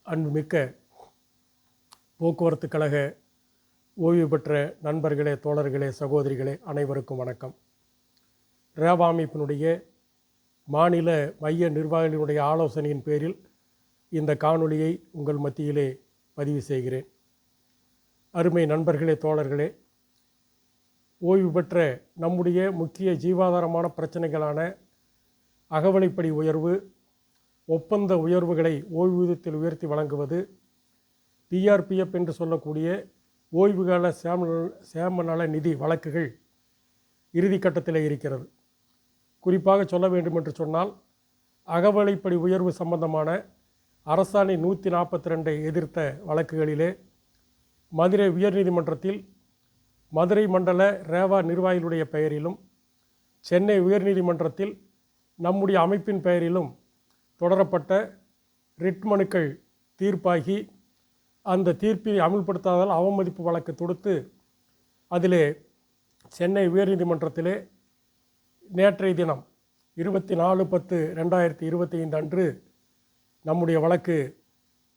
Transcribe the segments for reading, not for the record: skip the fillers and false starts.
அன்புமிக்க போக்குவரத்து கழக ஓய்வு பெற்ற நண்பர்களே, தோழர்களே, சகோதரிகளே அனைவருக்கும் வணக்கம். ரேவா அமைப்பினுடைய மாநில மைய நிர்வாகிகளுடைய ஆலோசனையின் பேரில் இந்த காணொளியை உங்கள் மத்தியிலே பதிவு செய்கிறேன். அருமை நண்பர்களே, தோழர்களே, ஓய்வு பெற்ற நம்முடைய முக்கிய ஜீவாதாரமான பிரச்சனைகளான அகவலைப்படி உயர்வு, ஒப்பந்த உயர்வுகளை ஓய்வூதியத்தில் உயர்த்தி வழங்குவது, பிஆர்பிஎஃப் என்று சொல்லக்கூடிய ஓய்வுகால சேம நல நிதி வழக்குகள் இறுதிக்கட்டத்தில் இருக்கிறது. குறிப்பாக சொல்ல வேண்டும் என்று சொன்னால், அகவலைப்படி உயர்வு சம்பந்தமான அரசாணை 142 எதிர்த்த வழக்குகளிலே மதுரை உயர்நீதிமன்றத்தில் மதுரை மண்டல ரேவா நிர்வாகிகளுடைய பெயரிலும், சென்னை உயர்நீதிமன்றத்தில் நம்முடைய அமைப்பின் பெயரிலும் தொடரப்பட்ட ரிட் மனுக்கள் தீர்ப்பாகி, அந்த தீர்ப்பை அமுல்படுத்தாதால் அவமதிப்பு வழக்கு தொடுத்து அதிலே சென்னை உயர்நீதிமன்றத்திலே நேற்றைய தினம் 24/10/2025 அன்று நம்முடைய வழக்கு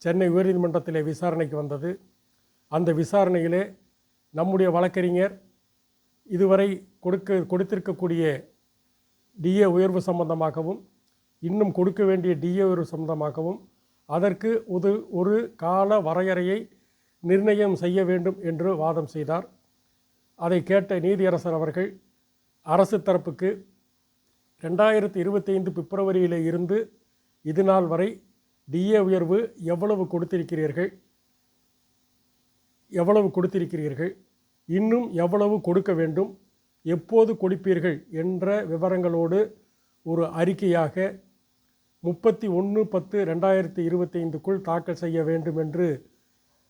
சென்னை உயர்நீதிமன்றத்திலே விசாரணைக்கு வந்தது. அந்த விசாரணையிலே நம்முடைய வழக்கறிஞர் இதுவரை கொடுத்திருக்கக்கூடிய டிஏ உயர்வு சம்பந்தமாகவும், இன்னும் கொடுக்க வேண்டிய டிஏ உயர்வு சம்பந்தமாகவும் அதற்கு ஒரு கால வரையறையை நிர்ணயம் செய்ய வேண்டும் என்று வாதம் செய்தார். அதை கேட்ட நீதியரசர் அவர்கள் அரசு தரப்புக்கு 2025 பிப்ரவரியிலே இருந்து இது நாள் வரை டிஏ உயர்வு எவ்வளவு கொடுத்திருக்கிறீர்கள், இன்னும் எவ்வளவு கொடுக்க வேண்டும், எப்போது கொடுப்பீர்கள் என்ற விவரங்களோடு ஒரு அறிக்கையாக 31/10/2025 தாக்கல் செய்ய வேண்டும் என்று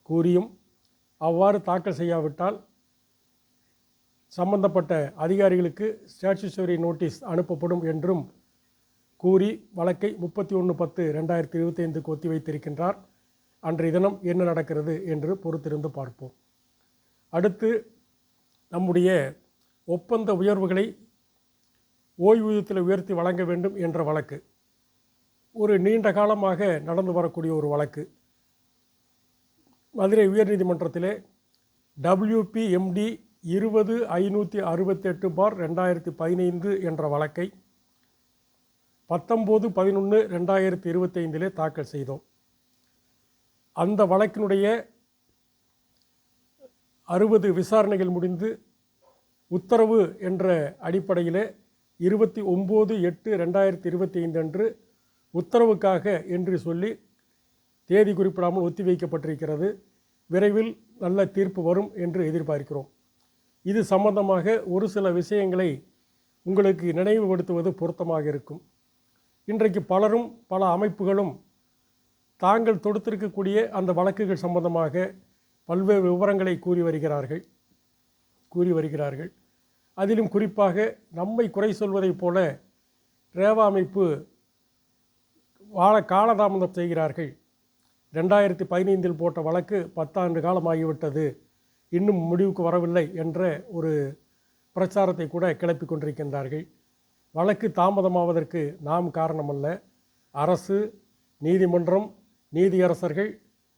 கூறியும், அவ்வாறு தாக்கல் செய்யாவிட்டால் சம்பந்தப்பட்ட அதிகாரிகளுக்கு ஸ்டாச்சுட்டரி நோட்டீஸ் அனுப்பப்படும் என்றும் கூறி வழக்கை 31/10/2025 ஒத்தி வைத்திருக்கின்றார். அன்றைய தினம் என்ன நடக்கிறது என்று பொறுத்திருந்து பார்ப்போம். அடுத்து, நம்முடைய ஒப்பந்த உயர்வுகளை ஓய்வூதியத்தில் உயர்த்தி வழங்க வேண்டும் என்ற வழக்கு ஒரு நீண்ட காலமாக நடந்து வரக்கூடிய ஒரு வழக்கு. மதுரை உயர்நீதிமன்றத்திலே WPMD 20-568/2015 என்ற வழக்கை 19/11/2025 தாக்கல் செய்தோம். அந்த வழக்கினுடைய 60 விசாரணைகள் முடிந்து உத்தரவு என்ற அடிப்படையிலே 29/8/2025 அன்று உத்தரவுக்காக என்று சொல்லி தேதி குறிப்பிடாமல் ஒத்திவைக்கப்பட்டிருக்கிறது. விரைவில் நல்ல தீர்ப்பு வரும் என்று எதிர்பார்க்கிறோம். இது சம்பந்தமாக ஒரு சில விஷயங்களை உங்களுக்கு நினைவுபடுத்துவது பொருத்தமாக இருக்கும். இன்றைக்கு பலரும் பல அமைப்புகளும் தாங்கள் தொடுத்திருக்கக்கூடிய அந்த வழக்குகள் சம்பந்தமாக பல்வேறு விவரங்களை கூறி வருகிறார்கள். அதிலும் குறிப்பாக நம்மை குறை சொல்வதைப் போல ரேவா அமைப்பு காலதாமதம் செய்கிறார்கள். 2015 போட்ட வழக்கு 10 ஆண்டு காலமாகிவிட்டது, இன்னும் முடிவுக்கு வரவில்லை என்ற ஒரு பிரச்சாரத்தை கூட கிளப்பி கொண்டிருக்கின்றார்கள். வழக்கு தாமதமாவதற்கு நாம் காரணமல்ல, அரசு, நீதிமன்றம், நீதியரசர்கள்,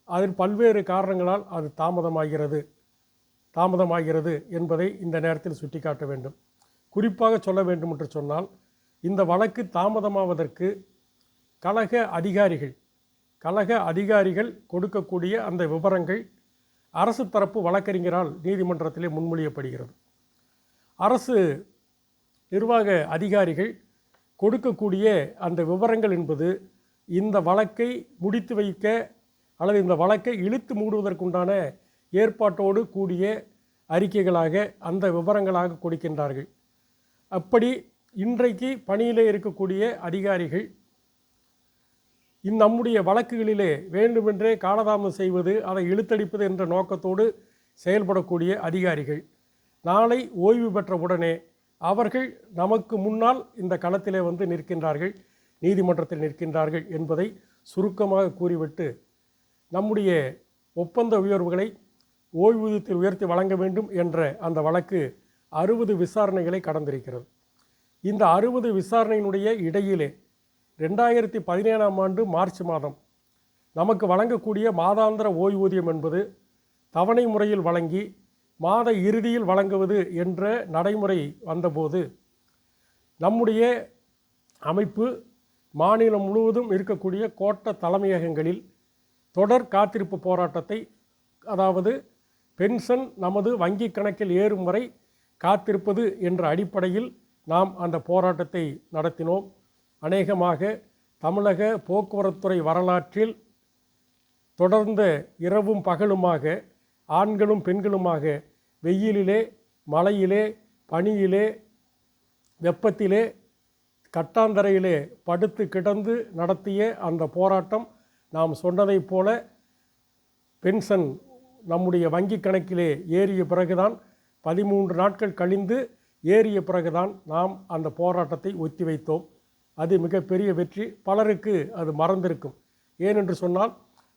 அதில் பல்வேறு காரணங்களால் அது தாமதமாகிறது என்பதை இந்த நேரத்தில் சுட்டிக்காட்ட வேண்டும். குறிப்பாக சொல்ல வேண்டும் என்று சொன்னால், இந்த வழக்கு தாமதமாவதற்கு கழக அதிகாரிகள் கொடுக்கக்கூடிய அந்த விவரங்கள் அரசு தரப்பு வழக்கறிஞரால் நீதிமன்றத்திலே முன்மொழியப்படுகிறது. அரசு நிர்வாக அதிகாரிகள் கொடுக்கக்கூடிய அந்த விவரங்கள் என்பது இந்த வழக்கை முடித்து வைக்க அல்லது இந்த வழக்கை இழுத்து மூடுவதற்குண்டான ஏற்பாட்டோடு கூடிய அறிக்கைகளாக, அந்த விவரங்களாக கொடுக்கின்றார்கள். அப்படி இன்றைக்கு பணியிலே இருக்கக்கூடிய அதிகாரிகள் நம்முடைய வழக்குகளிலே வேண்டுமென்றே காலதாமதம் செய்வது, அதை இழுத்தடிப்பது என்ற நோக்கத்தோடு செயல்படக்கூடிய அதிகாரிகள் நாளை ஓய்வு பெற்ற உடனே அவர்கள் நமக்கு முன்னால் இந்த களத்திலே வந்து நிற்கின்றார்கள், நீதிமன்றத்தில் நிற்கின்றார்கள் என்பதை சுருக்கமாக கூறிவிட்டு, நம்முடைய ஒப்பந்த உயர்வுகளை ஓய்வூதியத்தில் உயர்த்தி வழங்க வேண்டும் என்ற அந்த வழக்கு 60 விசாரணைகளை கடந்திருக்கிறது. இந்த 60 விசாரணையினுடைய இடையிலே 2017 ஆண்டு மார்ச் மாதம் நமக்கு வழங்கக்கூடிய மாதாந்திர ஓய்வூதியம் என்பது தவணை முறையில் வழங்கி மாத இறுதியில் வழங்குவது என்ற நடைமுறை வந்தபோது நம்முடைய அமைப்பு மாநிலம் முழுவதும் இருக்கக்கூடிய கோட்ட தலைமையகங்களில் தொடர் காத்திருப்பு போராட்டத்தை, அதாவது பென்ஷன் நமது வங்கி கணக்கில் ஏறும் வரை காத்திருப்பது என்ற அடிப்படையில் நாம் அந்த போராட்டத்தை நடத்தினோம். அநேகமாக தமிழக போக்குவரத்துறை வரலாற்றில் தொடர்ந்த இரவும் பகலுமாக ஆண்களும் பெண்களுமாக வெயிலிலே, மழையிலே, பனியிலே, வெப்பத்திலே, கட்டாந்தரையிலே படுத்து கிடந்து நடத்திய அந்த போராட்டம் நாம் சொன்னதைப் போல பென்ஷன் நம்முடைய வங்கி கணக்கிலே ஏறிய பிறகுதான் 13 நாட்கள் கழிந்து ஏறிய பிறகுதான் நாம் அந்த போராட்டத்தை ஒத்திவைத்தோம். அது மிகப்பெரிய வெற்றி. பலருக்கு அது மறந்திருக்கும். ஏனென்று சொன்னால்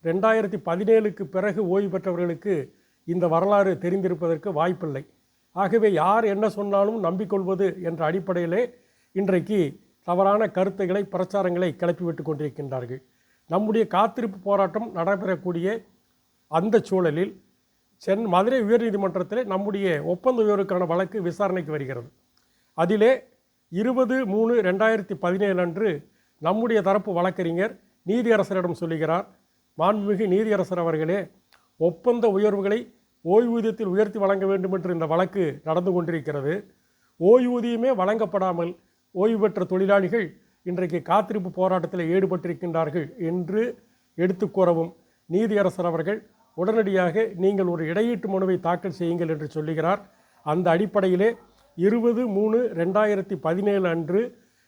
2017க்கு பிறகு ஓய்வு பெற்றவர்களுக்கு இந்த வரலாறு தெரிந்திருப்பதற்கு வாய்ப்பில்லை. ஆகவே யார் என்ன சொன்னாலும் நம்பிக்கொள்வது என்ற அடிப்படையிலே இன்றைக்கு தவறான கருத்துக்களை, பிரச்சாரங்களை கிளப்பிவிட்டு கொண்டிருக்கின்றார்கள். நம்முடைய காத்திருப்பு போராட்டம் நடைபெறக்கூடிய அந்த சூழலில் மதுரை உயர்நீதிமன்றத்தில் நம்முடைய ஒப்பந்த உயர்வுக்கான வழக்கு விசாரணைக்கு வருகிறது. அதிலே 20/3/2017 அன்று நம்முடைய தரப்பு வழக்கறிஞர் நீதியரசரிடம் சொல்லுகிறார், மாண்புமிகு நீதியரசர் அவர்களே, ஒப்பந்த உயர்வுகளை ஓய்வூதியத்தில் உயர்த்தி வழங்க வேண்டும் என்று இந்த வழக்கு நடந்து கொண்டிருக்கிறது. ஓய்வூதியமே வழங்கப்படாமல் ஓய்வு பெற்ற தொழிலாளிகள் இன்றைக்கு காத்திருப்பு போராட்டத்தில் ஈடுபட்டிருக்கின்றார்கள் என்று எடுத்து கூறவும் நீதியரசர் அவர்கள் உடனடியாக நீங்கள் ஒரு இடையீட்டு மனுவை தாக்கல் செய்யுங்கள் என்று சொல்லுகிறார். அந்த அடிப்படையிலே 20/3/2017 அன்று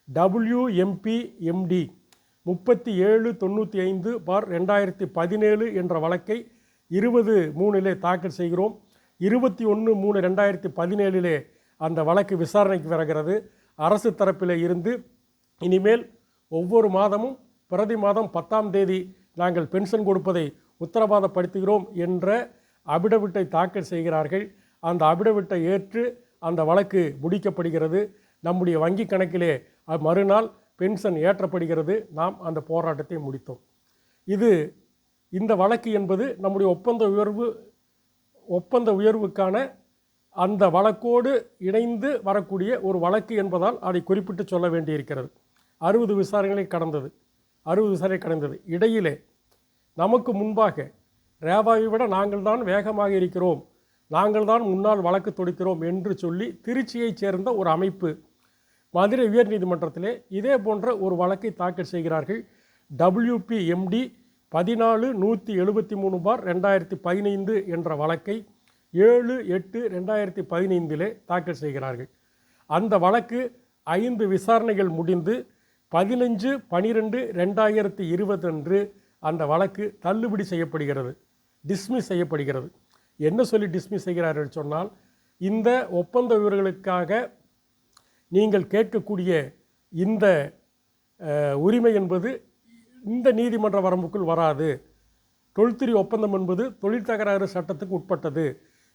WMPMD 3795/2017 என்ற வழக்கை 20/3 தாக்கல் செய்கிறோம். 21/3/2017 அந்த வழக்கு விசாரணைக்கு வருகிறது. அரசு தரப்பில் இருந்து இனிமேல் ஒவ்வொரு மாதமும் பிரதி மாதம் 10ஆம் தேதி நாங்கள் பென்ஷன் கொடுப்பதை உத்தரவாதப்படுத்துகிறோம் என்ற அபிடவிட்டை தாக்கல் செய்கிறார்கள். அந்த அபிடவிட்டை ஏற்று அந்த வழக்கு முடிக்கப்படுகிறது. நம்முடைய வங்கி கணக்கிலே மறுநாள் பென்ஷன் ஏற்றப்படுகிறது. நாம் அந்த போராட்டத்தை முடித்தோம். இந்த வழக்கு என்பது நம்முடைய ஒப்பந்த உயர்வுக்கான அந்த வழக்கோடு இணைந்து வரக்கூடிய ஒரு வழக்கு என்பதால் அதை குறிப்பிட்டு சொல்ல வேண்டியிருக்கிறது. 60 விசாரணைகளை கடந்தது. இடையிலே நமக்கு முன்பாக ரேவாவை விட நாங்கள் தான் வேகமாக இருக்கிறோம், நாங்கள் தான் முன்னால் வழக்கு தொடுக்கிறோம் என்று சொல்லி திருச்சியைச் சேர்ந்த ஒரு அமைப்பு மதுரை உயர்நீதிமன்றத்திலே இதே போன்ற ஒரு வழக்கை தாக்கல் செய்கிறார்கள். WPMD 14173/2015 என்ற வழக்கை 7/8/2015 தாக்கல் செய்கிறார்கள். அந்த வழக்கு 5 விசாரணைகள் முடிந்து 15/12/2020 அன்று அந்த வழக்கு தள்ளுபடி செய்யப்படுகிறது, டிஸ்மிஸ் செய்யப்படுகிறது. என்ன சொல்லி டிஸ்மிஸ் செய்கிறார்கள் சொன்னால், இந்த ஒப்பந்த விவரங்களுக்காக நீங்கள் கேட்கக்கூடிய இந்த உரிமை என்பது இந்த நீதிமன்ற வரம்புக்குள் வராது. தொழில்துறை ஒப்பந்தம் என்பது தொழில் தகராறு சட்டத்துக்கு உட்பட்டது.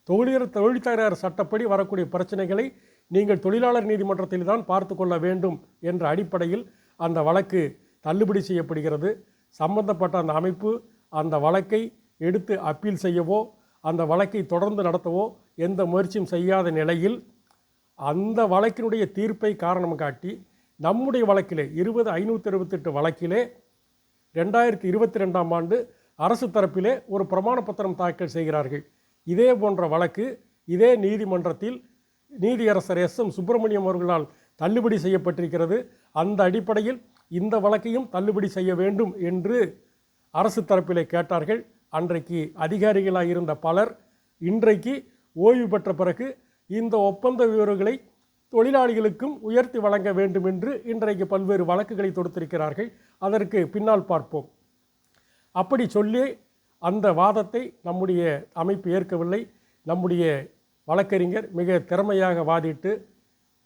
தொழில் தகராறு சட்டப்படி வரக்கூடிய பிரச்சனைகளை நீங்கள் தொழிலாளர் நீதிமன்றத்தில் தான் பார்த்து கொள்ள வேண்டும் என்ற அடிப்படையில் அந்த வழக்கு தள்ளுபடி செய்யப்படுகிறது. சம்பந்தப்பட்ட அந்த அமைப்பு அந்த வழக்கை எடுத்து அப்பீல் செய்யவோ அந்த வழக்கை தொடர்ந்து நடத்தவோ எந்த முயற்சியும் செய்யாத நிலையில் அந்த வழக்கினுடைய தீர்ப்பை காரணம் காட்டி நம்முடைய வழக்கிலே 20/568 வழக்கிலே 2022ஆம் ஆண்டு அரசு தரப்பிலே ஒரு பிரமாண பத்திரம் தாக்கல் செய்கிறார்கள். இதே போன்ற வழக்கு இதே நீதிமன்றத்தில் நீதியரசர் SM சுப்பிரமணியம் அவர்களால் தள்ளுபடி செய்யப்பட்டிருக்கிறது. அந்த அடிப்படையில் இந்த வழக்கையும் தள்ளுபடி செய்ய வேண்டும் என்று அரசு தரப்பிலே கேட்டார்கள். அன்றைக்கு அதிகாரிகளாக இருந்த பலர் இன்றைக்கு ஓய்வு பெற்ற பிறகு இந்த ஒப்பந்த விவரங்களை தொழிலாளிகளுக்கும் உயர்த்தி வழங்க வேண்டும் என்று இன்றைக்கு பல்வேறு வழக்குகளை தொடுத்திருக்கிறார்கள். அதற்கு பின்னால் பார்ப்போம். அப்படி சொல்லி அந்த வாதத்தை நம்முடைய அமைப்பு ஏற்கவில்லை. நம்முடைய வழக்கறிஞர் மிக திறமையாக வாதிட்டு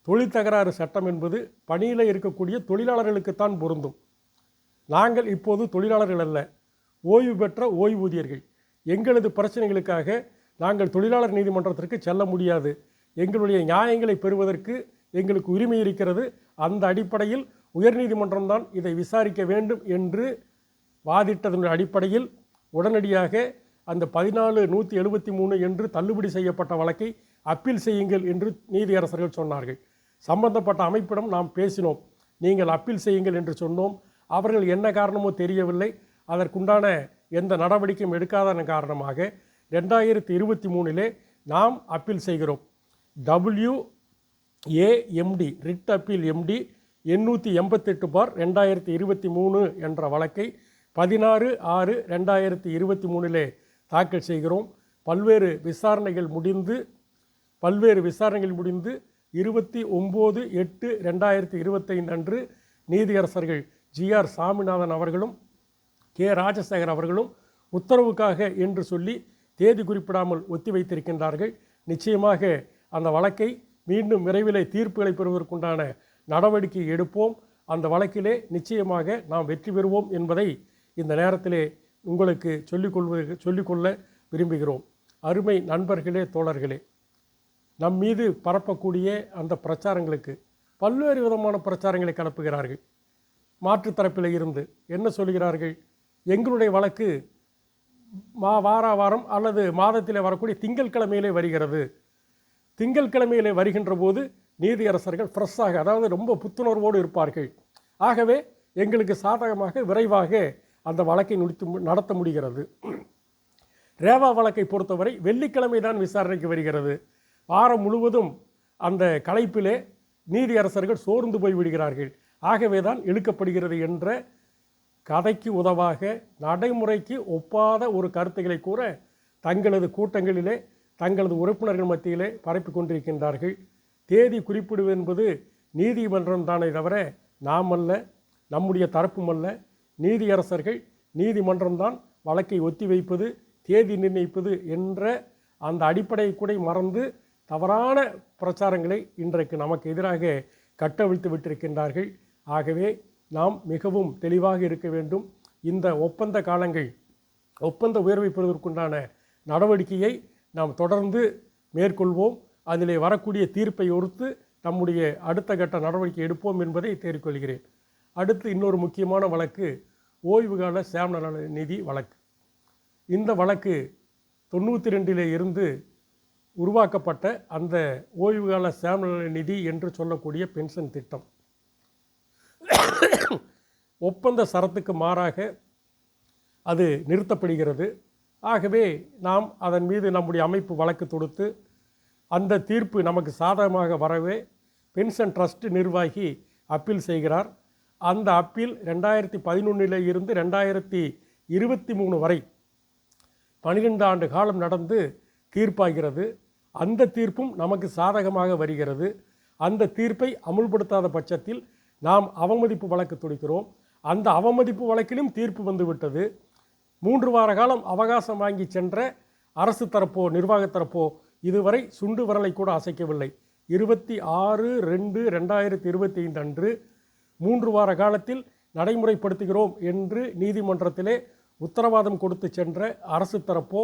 தொழில் தகராறு சட்டம் என்பது பணியில் இருக்கக்கூடிய தொழிலாளர்களுக்குத்தான் பொருந்தும். நாங்கள் இப்போது தொழிலாளர்கள் அல்ல, ஓய்வு பெற்ற ஓய்வூதியர்கள். எங்களது பிரச்சனைகளுக்காக நாங்கள் தொழிலாளர் நீதிமன்றத்திற்கு செல்ல முடியாது. எங்களுடைய நியாயங்களை பெறுவதற்கு எங்களுக்கு உரிமை இருக்கிறது. அந்த அடிப்படையில் உயர்நீதிமன்றம்தான் இதை விசாரிக்க வேண்டும் என்று வாதிட்டதன் அடிப்படையில் உடனடியாக அந்த 14,173 என்று தள்ளுபடி செய்யப்பட்ட வழக்கை அப்பீல் செய்யுங்கள் என்று நீதியரசர்கள் சொன்னார்கள். சம்பந்தப்பட்ட அமைப்பிடம் நாம் பேசினோம், நீங்கள் அப்பீல் செய்யுங்கள் என்று சொன்னோம். அவர்கள் என்ன காரணமோ தெரியவில்லை, அதற்குண்டான எந்த நடவடிக்கையும் எடுக்காததன் காரணமாக 2023 நாம் அப்பீல் செய்கிறோம். WAMD ரிட் அப்பீல் MD 888/2023 என்ற வழக்கை 16/6/2023 தாக்கல் செய்கிறோம். பல்வேறு விசாரணைகள் முடிந்து 29/8/2025 அன்று நீதியரசர்கள் GR சாமிநாதன் அவர்களும் K ராஜசேகர் அவர்களும் உத்தரவுக்காக என்று சொல்லி தேதி குறிப்பிடாமல் ஒத்திவைத்திருக்கின்றார்கள். நிச்சயமாக அந்த வழக்கை மீண்டும் விரைவிலே தீர்ப்புகளை பெறுவதற்குண்டான நடவடிக்கை எடுப்போம். அந்த வழக்கிலே நிச்சயமாக நாம் வெற்றி பெறுவோம் என்பதை இந்த நேரத்திலே உங்களுக்கு சொல்லிக்கொள்ள விரும்புகிறோம். அருமை நண்பர்களே, தோழர்களே, நம் மீது பரப்பக்கூடிய அந்த பிரச்சாரங்களுக்கு பல்வேறு விதமான பிரச்சாரங்களை கலப்புகிறார்கள். மாற்றுத்தரப்பில் இருந்து என்ன சொல்கிறார்கள்? எங்களுடைய வழக்கு வாரம் அல்லது மாதத்திலே வரக்கூடிய திங்கட்கிழமையிலே வருகிறது. திங்கட்கிழமையிலே வருகின்ற போது நீதியரசர்கள் ஃப்ரெஷ்ஷாக, அதாவது ரொம்ப புத்துணர்வோடு இருப்பார்கள். ஆகவே எங்களுக்கு சாதகமாக விரைவாக அந்த வழக்கை நடத்த முடிகிறது. ரேவா வழக்கை பொறுத்தவரை வெள்ளிக்கிழமை தான் விசாரணைக்கு வருகிறது. வாரம் முழுவதும் அந்த கலைப்பிலே நீதியரசர்கள் சோர்ந்து போய்விடுகிறார்கள். ஆகவே தான் இழுக்கப்படுகிறது என்ற கதைக்கு உதவாக நடைமுறைக்கு ஒப்பாத ஒரு கருத்துக்களை கூற தங்களது கூட்டங்களிலே தங்களது உறுப்பினர்கள் மத்தியிலே பரப்பி கொண்டிருக்கின்றார்கள். தேதி குறிப்பிடுவது என்பது நீதிமன்றம் தானே தவிர நாம் அல்ல, நம்முடைய தரப்பும் அல்ல. நீதியரசர்கள் நீதிமன்றம்தான் வழக்கை ஒத்திவைப்பது, தேதி நிர்ணயிப்பது என்ற அந்த அடிப்படையை கூட மறந்து தவறான பிரச்சாரங்களை இன்றைக்கு நமக்கு எதிராக கட்டவிழ்த்து விட்டிருக்கின்றார்கள். ஆகவே நாம் மிகவும் தெளிவாக இருக்க வேண்டும். இந்த ஒப்பந்த காலங்கள், ஒப்பந்த உயர்வை பெறுவதற்குண்டான நடவடிக்கையை நாம் தொடர்ந்து மேற்கொள்வோம். அதிலே வரக்கூடிய தீர்ப்பை ஒருத்து நம்முடைய அடுத்த கட்ட நடவடிக்கை எடுப்போம் என்பதை தெரிவித்துக்கொள்கிறேன். அடுத்து இன்னொரு முக்கியமான வழக்கு ஓய்வுகால சேம நல நிதி வழக்கு. இந்த வழக்கு 92 இருந்து உருவாக்கப்பட்ட அந்த ஓய்வுகால சேம நல நிதி என்று சொல்லக்கூடிய பென்ஷன் திட்டம் ஒப்பந்த சரத்துக்கு மாறாக அது நிறுத்தப்படுகிறது. ஆகவே நாம் அதன் மீது நம்முடைய அமைப்பு வழக்கு தொடுத்து அந்த தீர்ப்பு நமக்கு சாதகமாக வரவே பென்ஷன் ட்ரஸ்ட் நிர்வாகி அப்பீல் செய்கிறார். அந்த அப்பீல் 2011 இருந்து 2023 வரை 12 ஆண்டு காலம் நடந்து தீர்ப்பாகிறது. அந்த தீர்ப்பும் நமக்கு சாதகமாக வருகிறது. அந்த தீர்ப்பை அமுல்படுத்தாத பட்சத்தில் நாம் அவமதிப்பு வழக்கு தொடுக்கிறோம். அந்த அவமதிப்பு வழக்கிலும் தீர்ப்பு வந்துவிட்டது. 3 வார காலம் அவகாசம் வாங்கி சென்ற அரசு தரப்போ நிர்வாகத் தரப்போ இதுவரை சுண்டு விரலை கூட அசைக்கவில்லை. 26/2/2025 அன்று 3 வார காலத்தில் நடைமுறைப்படுத்துகிறோம் என்று நீதிமன்றத்திலே உத்தரவாதம் கொடுத்து சென்ற அரசு தரப்போ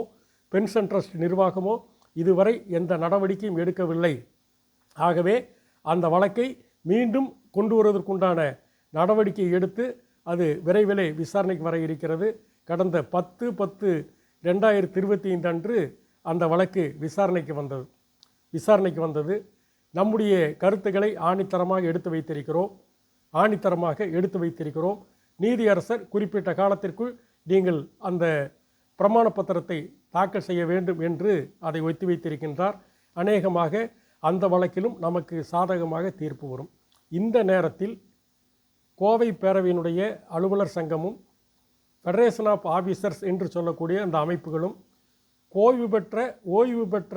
பென்ஷன் ட்ரஸ்ட் நிர்வாகமோ இதுவரை எந்த நடவடிக்கையும் எடுக்கவில்லை. ஆகவே அந்த வழக்கை மீண்டும் கொண்டு வருவதற்குண்டான நடவடிக்கை எடுத்து அது விரைவிலே விசாரணைக்கு வர இருக்கிறது. கடந்த 10/10/2025 அன்று அந்த வழக்கு விசாரணைக்கு வந்தது. நம்முடைய கருத்துக்களை ஆணித்தரமாக எடுத்து வைத்திருக்கிறோம். நீதியரசர் குறிப்பிட்ட காலத்திற்குள் நீங்கள் அந்த பிரமாண பத்திரத்தை தாக்கல் செய்ய வேண்டும் என்று அதை ஒத்திவைத்திருக்கின்றார். அநேகமாக அந்த வழக்கிலும் நமக்கு சாதகமாக தீர்ப்பு வரும். இந்த நேரத்தில் கோவை பேரவையினுடைய அலுவலர் சங்கமும் ஃபெடரேஷன் ஆஃப் ஆஃபீஸர்ஸ் என்று சொல்லக்கூடிய அந்த அமைப்புகளும் ஓய்வு பெற்ற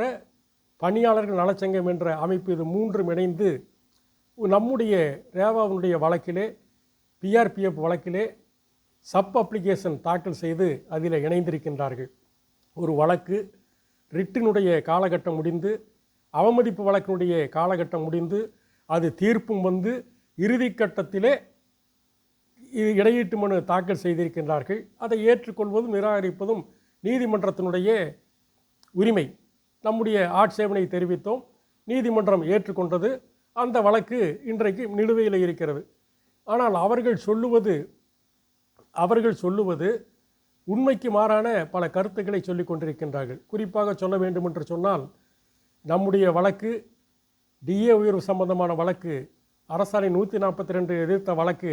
பணியாளர்கள் நலச்சங்கம் என்ற அமைப்பு, இது 3 இணைந்து நம்முடைய ரேவாவுடைய வழக்கிலே PRPF வழக்கிலே சப் அப்ளிகேஷன் தாக்கல் செய்து அதில் இணைந்திருக்கின்றார்கள். ஒரு வழக்கு ரிட்டினுடைய காலகட்டம் முடிந்து அவமதிப்பு வழக்கினுடைய காலகட்டம் முடிந்து அது தீர்ப்பும் வந்து இறுதிக்கட்டத்திலே இடையீட்டு மனு தாக்கல் செய்திருக்கின்றார்கள். அதை ஏற்றுக்கொள்வதும் நிராகரிப்பதும் நீதிமன்றத்தினுடைய உரிமை. நம்முடைய ஆட்சேபனை தெரிவித்தோம், நீதிமன்றம் ஏற்றுக்கொண்டது. அந்த வழக்கு இன்றைக்கு நிலுவையில் இருக்கிறது. ஆனால் அவர்கள் சொல்லுவது அவர்கள் சொல்லுவது உண்மைக்கு மாறான பல கருத்துக்களை சொல்லிக் கொண்டிருக்கின்றார்கள். குறிப்பாக சொல்ல வேண்டும் என்று சொன்னால், நம்முடைய வழக்கு டிஏ உயர்வு சம்பந்தமான வழக்கு, அரசாணை 142 எதிர்த்த வழக்கு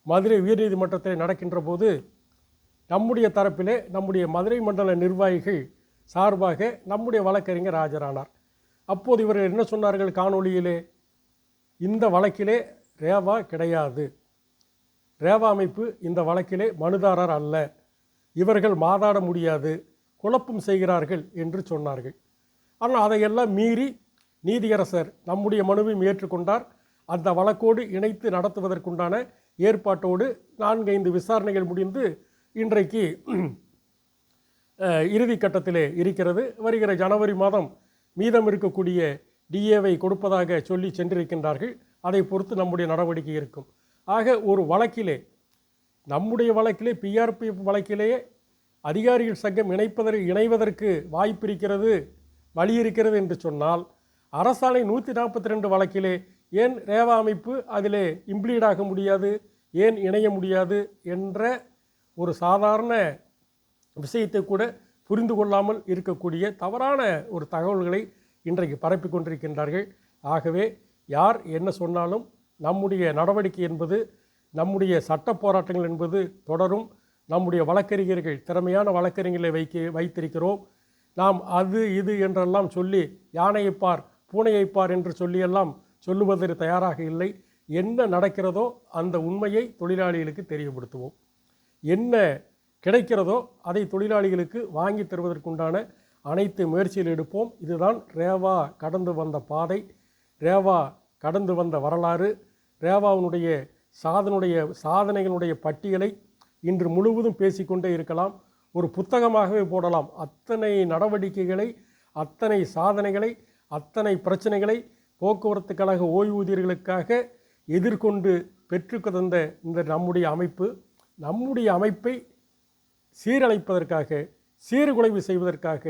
மதுரை உயர்நீதிமன்றத்தில் நடக்கின்ற போது நம்முடைய தரப்பிலே நம்முடைய மதுரை மண்டல நிர்வாகிகள் சார்பாக நம்முடைய வழக்கறிஞர் ஆஜரானார். அப்போது இவர்கள் என்ன சொன்னார்கள் காணொளியிலே, இந்த வழக்கிலே ரேவா கிடையாது, ரேவா அமைப்பு இந்த வழக்கிலே மனுதாரர் அல்ல, இவர்கள் வாதாட முடியாது, குழப்பம் செய்கிறார்கள் என்று சொன்னார்கள். ஆனால் அதையெல்லாம் மீறி நீதியரசர் நம்முடைய மனுவையும் ஏற்றுக்கொண்டார். அந்த வழக்கோடு இணைத்து நடத்துவதற்குண்டான ஏற்பாட்டோடு 4-5 விசாரணைகள் முடிந்து இன்றைக்கு இறுதி கட்டத்திலே இருக்கிறது. வருகிற ஜனவரி மாதம் மீதம் இருக்கக்கூடிய டிஏவை கொடுப்பதாக சொல்லி சென்றிருக்கின்றார்கள். அதை பொறுத்து நம்முடைய நடவடிக்கை இருக்கும். ஆக ஒரு வழக்கிலே, நம்முடைய வழக்கிலே, பிஆர்பிஎஃப் வழக்கிலேயே அதிகாரிகள் சங்கம் இணைவதற்கு வாய்ப்பு இருக்கிறது, வழி இருக்கிறது என்று சொன்னால், அரசாணை 142 வழக்கிலே ஏன் ரேவா அமைப்பு அதிலே இம்ப்ளீட் ஆக முடியாது, ஏன் இணைய முடியாது என்ற ஒரு சாதாரண விஷயத்தை கூட புரிந்து கொள்ளாமல் இருக்கக்கூடிய தவறான ஒரு தகவல்களை இன்றைக்கு பரப்பி கொண்டிருக்கின்றார்கள். ஆகவே யார் என்ன சொன்னாலும் நம்முடைய நடவடிக்கை என்பது, நம்முடைய சட்ட போராட்டங்கள் என்பது தொடரும். நம்முடைய வழக்கறிஞர்கள், திறமையான வழக்கறிஞர்களை வைத்திருக்கிறோம். நாம் அது இது என்றெல்லாம் சொல்லி யானையைப்பார் பூனையைப்பார் என்று சொல்லியெல்லாம் சொல்லுவதற்கு தயாராக இல்லை. என்ன நடக்கிறதோ அந்த உண்மையை தொழிலாளிகளுக்கு தெரியப்படுத்துவோம். என்ன கிடைக்கிறதோ அதை தொழிலாளிகளுக்கு வாங்கி தருவதற்குண்டான அனைத்து முயற்சியில் எடுப்போம். இதுதான் ரேவா கடந்து வந்த பாதை, ரேவா கடந்து வந்த வரலாறு. ரேவாவினுடைய சாதனைகளுடைய பட்டியலை இன்று முழுவதும் பேசிக்கொண்டே இருக்கலாம், ஒரு புத்தகமாகவே போடலாம். அத்தனை நடவடிக்கைகளை, அத்தனை சாதனைகளை, அத்தனை பிரச்சனைகளை போக்குவரத்து கழக ஓய்வூதியர்களுக்காக எதிர்கொண்டு பெற்றுக்கு தந்த இந்த நம்முடைய அமைப்பை சீரழிப்பதற்காக, சீர்குலைவு செய்வதற்காக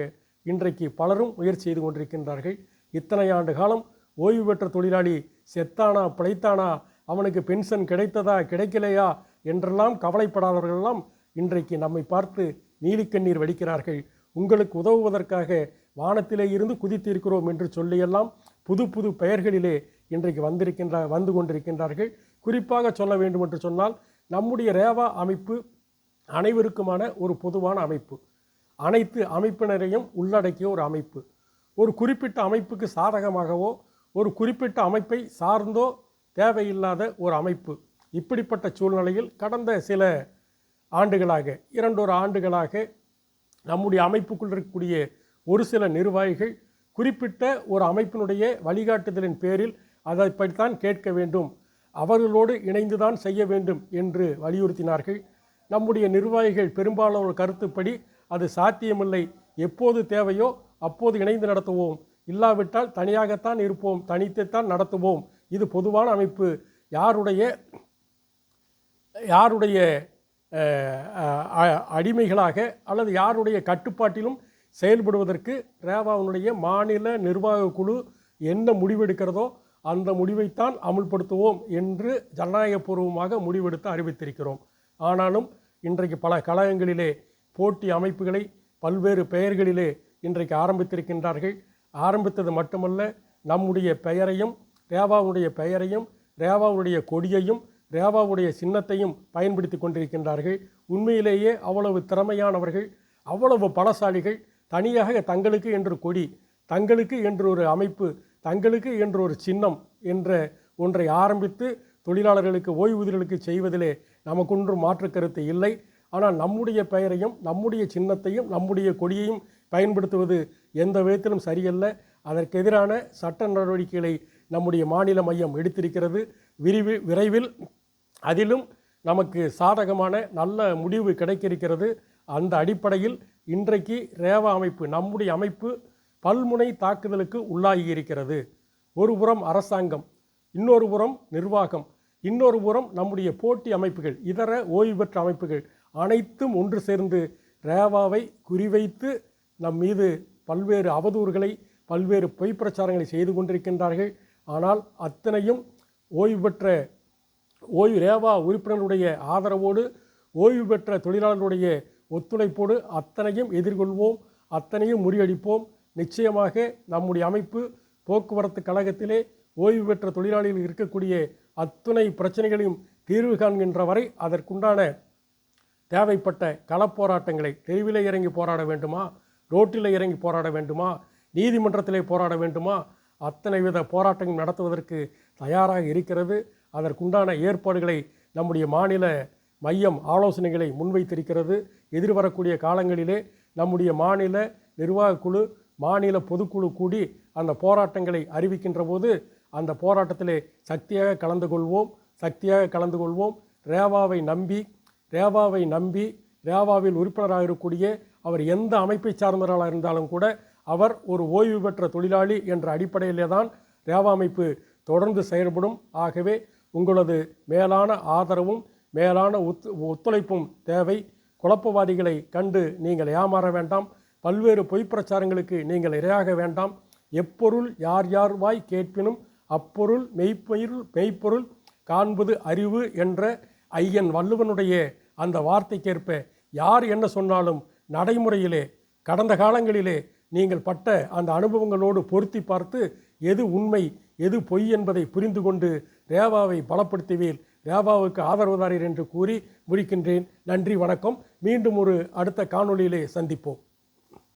இன்றைக்கு பலரும் முயற்சி செய்து கொண்டிருக்கின்றார்கள். இத்தனை ஆண்டு காலம் ஓய்வு பெற்ற தொழிலாளி செத்தானா பிழைத்தானா, அவனுக்கு பென்ஷன் கிடைத்ததா கிடைக்கலையா என்றெல்லாம் கவலைப்படாதவர்களெல்லாம் இன்றைக்கு நம்மை பார்த்து நீலிக்கண்ணீர் வடிக்கிறார்கள். உங்களுக்கு உதவுவதற்காக வானத்திலே இருந்து குதித்திருக்கிறோம் என்று சொல்லியெல்லாம் புது புது பெயர்களிலே இன்றைக்கு வந்து கொண்டிருக்கின்றார்கள். குறிப்பாக சொல்ல வேண்டும் என்று சொன்னால், நம்முடைய ரேவா அமைப்பு அனைவருக்குமான ஒரு பொதுவான அமைப்பு, அனைத்து அமைப்பினரையும் உள்ளடக்கிய ஒரு அமைப்பு. ஒரு குறிப்பிட்ட அமைப்புக்கு சாதகமாகவோ ஒரு குறிப்பிட்ட அமைப்பை சார்ந்தோ தேவையில்லாத ஒரு அமைப்பு. இப்படிப்பட்ட சூழ்நிலையில் கடந்த சில ஆண்டுகளாக, 2 ஆண்டுகளாக நம்முடைய அமைப்புக்குள் இருக்கக்கூடிய ஒரு சில நிர்வாகிகள் குறிப்பிட்ட ஒரு அமைப்பினுடைய வழிகாட்டுதலின் பேரில் அதைப்படித்தான் கேட்க வேண்டும், அவர்களோடு இணைந்துதான் செய்ய வேண்டும் என்று வலியுறுத்தினார்கள். நம்முடைய நிர்வாகிகள் பெரும்பாலான கருத்துப்படி அது சாத்தியமில்லை, எப்போது தேவையோ அப்போது இணைந்து நடத்துவோம், இல்லாவிட்டால் தனியாகத்தான் இருப்போம், தனித்துத்தான் நடத்துவோம், இது பொதுவான அமைப்பு, யாருடைய அடிமைகளாக அல்லது யாருடைய கட்டுப்பாட்டிலும் செயல்படுவதற்கு ரேவாவினுடைய மாநில நிர்வாக குழு என்ன முடிவெடுக்கிறதோ அந்த முடிவைத்தான் அமுல்படுத்துவோம் என்று ஜனநாயகபூர்வமாக முடிவெடுத்து அறிவித்திருக்கிறோம். ஆனாலும் இன்றைக்கு பல கழகங்களிலே போட்டி அமைப்புகளை பல்வேறு பெயர்களிலே இன்றைக்கு ஆரம்பித்திருக்கின்றார்கள். ஆரம்பித்தது மட்டுமல்ல, நம்முடைய பெயரையும் ரேவாவுடைய பெயரையும் ரேவாவுடைய கொடியையும் ரேவாவுடைய சின்னத்தையும் பயன்படுத்தி கொண்டிருக்கின்றார்கள். உண்மையிலேயே அவ்வளவு திறமையானவர்கள், அவ்வளவு பலசாலிகள். தனியாக தங்களுக்கு என்று கொடி, தங்களுக்கு என்று ஒரு அமைப்பு, தங்களுக்கு என்று ஒரு சின்னம் என்ற ஒன்றை ஆரம்பித்து தொழிலாளர்களுக்கு ஓய்வூதியர்களுக்கு செய்வதிலே நமக்கொன்றும் மாற்று கருத்து இல்லை. ஆனால் நம்முடைய பெயரையும் நம்முடைய சின்னத்தையும் நம்முடைய கொடியையும் பயன்படுத்துவது எந்த விதத்திலும் சரியல்ல. அதற்கு எதிரான சட்ட நடவடிக்கைகளை நம்முடைய மாநில மையம் எடுத்திருக்கிறது. விரைவில் அதிலும் நமக்கு சாதகமான நல்ல முடிவு கிடைக்கிறது. அந்த அடிப்படையில் இன்றைக்கு ரேவா அமைப்பு, நம்முடைய அமைப்பு பல்முனை தாக்குதலுக்கு உள்ளாகி இருக்கிறது. ஒரு புறம் அரசாங்கம், இன்னொரு புறம் நிர்வாகம், இன்னொரு புறம் நம்முடைய போட்டி அமைப்புகள், இதர ஓய்வு பெற்ற அமைப்புகள் அனைத்தும் ஒன்று சேர்ந்து ரேவாவை குறிவைத்து நம் மீது பல்வேறு அவதூறுகளை, பல்வேறு பொய் பிரச்சாரங்களை செய்து கொண்டிருக்கின்றார்கள். ஆனால் அத்தனையும் ரேவா உறுப்பினர்களுடைய ஆதரவோடு, ஓய்வு பெற்ற தொழிலாளர்களுடைய ஒத்துழைப்போடு அத்தனையும் எதிர்கொள்வோம், அத்தனையும் முறியடிப்போம். நிச்சயமாக நம்முடைய அமைப்பு போக்குவரத்து கழகத்திலே ஓய்வு பெற்ற தொழிலாளிகள் இருக்கக்கூடிய அத்துணை பிரச்சனைகளையும் தீர்வு காண்கின்ற வரை அதற்குண்டான தேவைப்பட்ட களப்போராட்டங்களை தெருவிலே இறங்கி போராட வேண்டுமா, ரோட்டில் இறங்கி போராட வேண்டுமா, நீதிமன்றத்திலே போராட வேண்டுமா, அத்தனை வித போராட்டங்கள் நடத்துவதற்கு தயாராக இருக்கிறது. அதற்குண்டான ஏற்பாடுகளை நம்முடைய மாநில மையம் ஆலோசனைகளை முன்வைத்திருக்கிறது. எதிர்வரக்கூடிய காலங்களிலே நம்முடைய மாநில நிர்வாகக்குழு, மாநில பொதுக்குழு கூடி அந்த போராட்டங்களை அறிவிக்கின்ற போது அந்த போராட்டத்திலே சக்தியாக கலந்து கொள்வோம். ரேவாவை நம்பி ரேவாவில் உறுப்பினராக இருக்கக்கூடிய அவர் எந்த அமைப்பை சார்ந்தவர்களாக இருந்தாலும் கூட அவர் ஒரு ஓய்வு பெற்ற தொழிலாளி என்ற அடிப்படையிலே தான் ரேவா அமைப்பு தொடர்ந்து செயல்படும். ஆகவே உங்களது மேலான ஆதரவும் மேலான ஒத்துழைப்பும் தேவை. குழப்பவாதிகளை கண்டு நீங்கள் ஏமாற வேண்டாம். பல்வேறு பொய்ப்பிரச்சாரங்களுக்கு நீங்கள் இரையாக வேண்டாம். எப்பொருள் யார் யார் வாய் கேட்பினும் அப்பொருள் மெய்ப்பொருள் காண்பது அறிவு என்ற ஐயன் வள்ளுவனுடைய அந்த வார்த்தைக்கேற்ப யார் என்ன சொன்னாலும் நடைமுறையிலே கடந்த காலங்களிலே நீங்கள் பட்ட அந்த அனுபவங்களோடு பொருத்தி பார்த்து எது உண்மை எது பொய் என்பதை புரிந்து கொண்டு ரேவாவை பலப்படுத்துவீர். ரேவாவுக்கு ஆதரவுதாரர் என்று கூறி முடிக்கின்றேன். நன்றி, வணக்கம். மீண்டும் ஒரு அடுத்த காணொளியிலே சந்திப்போம்.